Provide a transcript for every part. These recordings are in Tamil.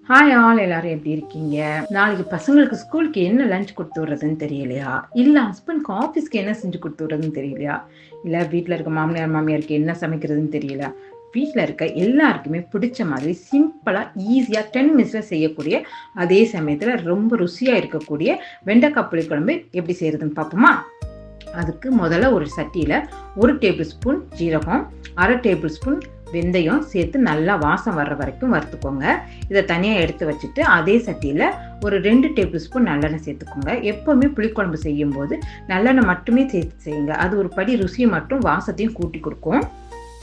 ஹாய் ஆல், எல்லாரும் எப்படி இருக்கீங்க? நாளைக்கு பசங்களுக்கு ஸ்கூலுக்கு என்ன லஞ்ச் கொடுத்து விடுறதுன்னு தெரியலையா, இல்ல ஹஸ்பண்ட்க்கு ஆஃபீஸ்க்கு என்ன செஞ்சு கொடுத்து விடுறதுன்னு தெரியலையா, இல்ல வீட்டில் இருக்க மாமனார் மாமியாருக்கு என்ன சமைக்கிறதுன்னு தெரியல. வீட்டில் இருக்க எல்லாருக்குமே பிடிச்ச மாதிரி சிம்பிளாக ஈஸியாக 10 மினிட்ஸில் செய்யக்கூடிய, அதே சமயத்தில் ரொம்ப ருசியாக இருக்கக்கூடிய வெண்டைக்காய் புளிக்குழம்பு எப்படி செய்யறதுன்னு பார்ப்போமா? அதுக்கு முதல்ல ஒரு சட்டியில் 1 டேபிள் ஸ்பூன் ஜீரகம், 1/2 டேபிள் ஸ்பூன் வெந்தயம் சேர்த்து நல்லா வாசம் வர்ற வரைக்கும் வறுத்துக்கோங்க. இதை தனியாக எடுத்து வச்சுட்டு அதே சட்டியில் ஒரு 2 டேபிள் ஸ்பூன் நல்லெண்ணெய் சேர்த்துக்கோங்க. எப்போவுமே புளிக்குழம்பு செய்யும் போது நல்லெண்ணெய் மட்டுமே சேர்த்து செய்யுங்க. அது ஒரு படி ருசியை மட்டும் வாசத்தையும் கூட்டி கொடுக்கும்.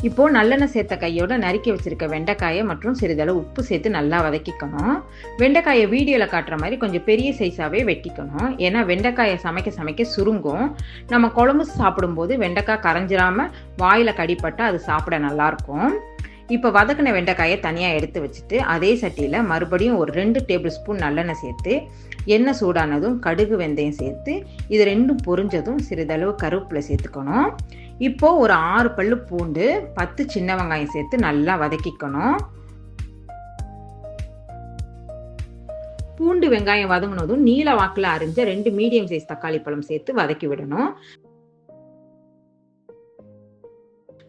இப்போ நல்லெண்ணெய் சேர்த்த கையோட நறுக்கி வச்சிருக்க வெண்டைக்காயை மற்றும் சிறிதளவு உப்பு சேர்த்து நல்லா வதக்கிக்கணும். வெண்டைக்காயை வீடியோவில் காட்டுற மாதிரி கொஞ்சம் பெரிய சைஸாகவே வெட்டிக்கணும். ஏன்னா வெண்டைக்காயை சமைக்க சமைக்க சுருங்கும். நம்ம குழம்பு சாப்பிடும்போது வெண்டைக்காய் கரைஞ்சிராம வாயில் கடிப்பட்டால் அது சாப்பிட நல்லாயிருக்கும். இப்போ வதக்கின வெண்டைக்காயை தனியாக எடுத்து வச்சுட்டு அதே சட்டியில் மறுபடியும் ஒரு 2 டேபிள் ஸ்பூன் நல்லெண்ணெய் சேர்த்து எண்ணெய் சூடானதும் கடுகு வெந்தயம் சேர்த்து இது ரெண்டும் பொரிஞ்சதும் சிறிதளவு கருவேப்பிலை சேர்த்துக்கணும். இப்போது ஒரு 6 பல்லு பூண்டு, 10 சின்ன வெங்காயம் சேர்த்து நல்லா வதக்கிக்கணும். பூண்டு வெங்காயம் வதங்கினதும் நீல வாக்கில் அரிஞ்ச 2 மீடியம் சைஸ் தக்காளி பழம் சேர்த்து வதக்கி விடணும்.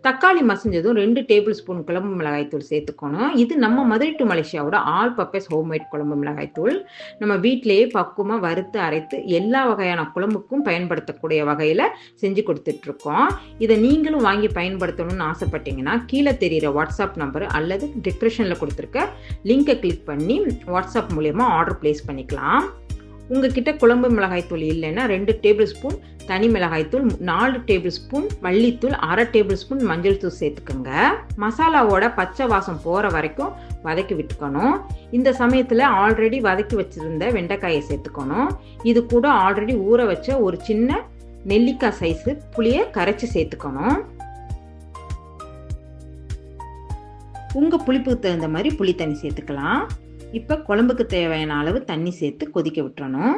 தக்காளி மசிஞ்சதும் 2 டேபிள் ஸ்பூன் குழம்பு மிளகாய்த்தூள் சேர்த்துக்கணும். இது நம்ம மதுரை டு மலேசியாவோட ஆல் பர்பஸ் ஹோம்மேட் குழம்பு மிளகாய்த்தூள். நம்ம வீட்டிலேயே பக்குவமாக வறுத்து அரைத்து எல்லா வகையான குழம்புக்கும் பயன்படுத்தக்கூடிய வகையில் செஞ்சு கொடுத்துட்ருக்கோம். இதை நீங்களும் வாங்கி பயன்படுத்தணும்னு ஆசைப்பட்டீங்கன்னா கீழே தெரிகிற வாட்ஸ்அப் நம்பர் அல்லது டிஸ்கிரிப்ஷனில் கொடுத்துருக்க லிங்கை கிளிக் பண்ணி வாட்ஸ்அப் மூலயமா ஆர்டர் பிளேஸ் பண்ணிக்கலாம். உங்ககிட்ட குழம்பு மிளகாய்த்தூள் இல்லைன்னா 2 டேபிள் ஸ்பூன் தனி மிளகாய்த்தூள், 4 டேபிள் ஸ்பூன் மல்லித்தூள், 1/2 டேபிள் ஸ்பூன் மஞ்சள் தூள் சேர்த்துக்கோங்க. மசாலாவோட பச்சை வாசம் போகிற வரைக்கும் வதக்கி விட்டுக்கணும். இந்த சமயத்தில் ஆல்ரெடி வதக்கி வச்சுருந்த வெண்டைக்காயை சேர்த்துக்கணும். இது கூட ஆல்ரெடி ஊற வச்ச ஒரு சின்ன நெல்லிக்காய் சைஸு புளியை கரைச்சி சேர்த்துக்கணும். உங்கள் புளிப்புக்கு தகுந்த மாதிரி புளி தண்ணி சேர்த்துக்கலாம். இப்போ குழம்புக்கு தேவையான அளவு தண்ணி சேர்த்து கொதிக்க விட்டுறணும்.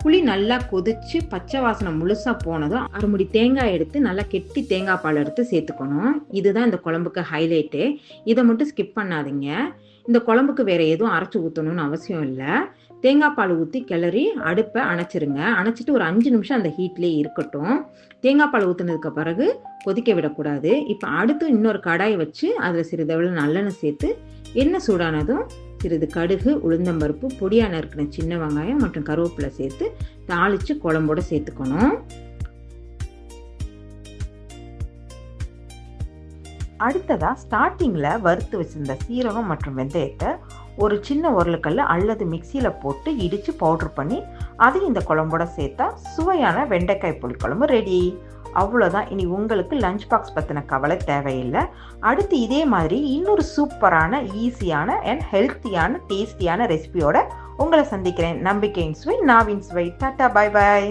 புளி நல்லா கொதிச்சு பச்சை வாசனை முழுசாக போனதும் 1 முடி தேங்காய் எடுத்து நல்லா கெட்டி தேங்காய் பால் எடுத்து சேர்த்துக்கணும். இதுதான் இந்த குழம்புக்கு ஹைலைட்டு. இதை மட்டும் ஸ்கிப் பண்ணாதீங்க. இந்த குழம்புக்கு வேறு எதுவும் அரைச்சி ஊற்றணும்னு அவசியம் இல்லை. தேங்காய் பால் ஊற்றி கிளறி அடுப்பை அணைச்சிருங்க. அணைச்சிட்டு ஒரு 5 நிமிஷம் அந்த ஹீட்லேயே இருக்கட்டும். தேங்காய் பால் ஊற்றுனதுக்கு பிறகு கொதிக்க விடக்கூடாது. இப்போ அடுத்து இன்னொரு கடாயை வச்சு அதில் சிறிதளவு நல்லெண்ணெய் சேர்த்து எண்ணெய் சூடானதும் சிறிது கடுகு, உளுந்தம்பருப்பு, பொடியாக நறுக்கின சின்ன வெங்காயம் மற்றும் கருவேப்பிலை சேர்த்து தாளித்து குழம்போட சேர்த்துக்கணும். அடுத்ததாக ஸ்டார்டிங்கில் வறுத்து வச்சிருந்த சீரகம் மற்றும் வெந்தயத்தை ஒரு சின்ன உருளைக்கல் அல்லது மிக்சியில் போட்டு இடித்து பவுட்ரு பண்ணி அதையும் இந்த குழம்போட சேர்த்தா சுவையான வெண்டைக்காய் புளிக்குழம்பு ரெடி. அவ்வளோதான். இனி உங்களுக்கு லஞ்ச் பாக்ஸ் பற்றின கவலை தேவையில்லை. அடுத்து இதே மாதிரி இன்னொரு சூப்பரான, ஈஸியான அண்ட் ஹெல்த்தியான, டேஸ்டியான ரெசிபியோட உங்களை சந்திக்கிறேன். நம்பிக்கையின் சுவை, நாவின் சுவை. டாட்டா, பாய் பாய்.